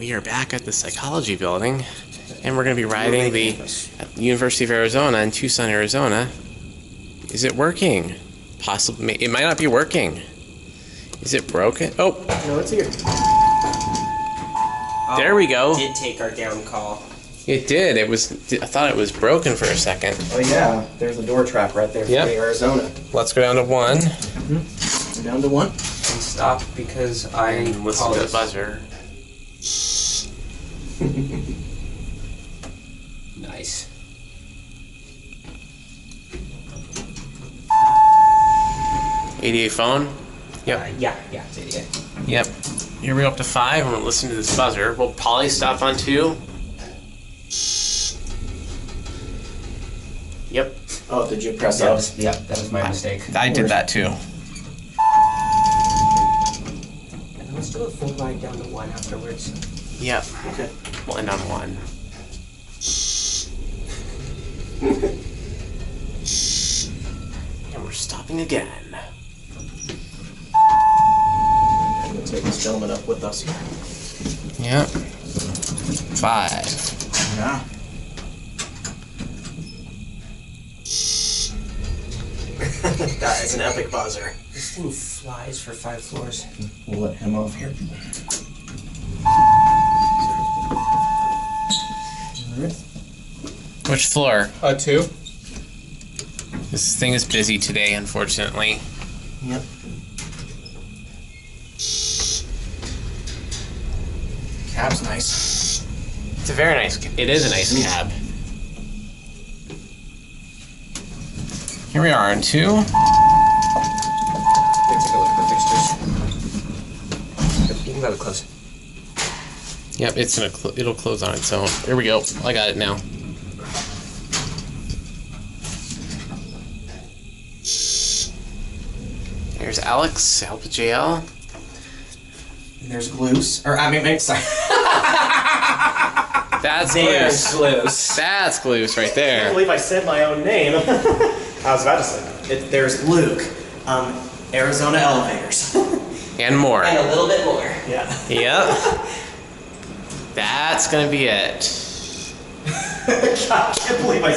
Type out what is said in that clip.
We are back at the psychology building, and we're going to be riding the at the University of Arizona in Tucson, Arizona. Is it working? Possibly. It might not be working. Is it broken? Oh, no, it's here. There we go. It did take our down call. It did. It was. I thought it was broken for a second. Oh yeah, there's a door trap right there for the Arizona. Let's go down to 1. We're down to 1. And stop because I Listen to the buzzer. Nice. ADA phone. Yep. Yeah, it's 88. Yep. Here we go up to 5. I'm gonna listen to this buzzer. Will Polly stop on 2? Yep. Oh, did you press up? That was my mistake. I did that too. And let's do a full ride down to 1 afterwards. Yep. Okay. We'll end on 1. And we're stopping again. I'm gonna take this gentleman up with us here. Yep. 5. Yeah. That is an epic buzzer. This thing flies for 5 floors. We'll let him off here. Which floor? 2. This thing is busy today, unfortunately. Yep. Cab's nice. It's a very nice. It is a nice cab. Here we are on 2. Let's take a look at the fixtures. You can go close. Yep, it's gonna. It'll close on its own. Here we go. I got it now. There's Alex. Help with JL. And there's Gloose. Or, I mean, sorry. That's There's Gloose. Gloose. That's Gloose right I can't there. believe I said my own name. I was about to say. There's Luke. Arizona elevators. And more. And a little bit more. Yeah. Yep. That's gonna be it. I can't believe I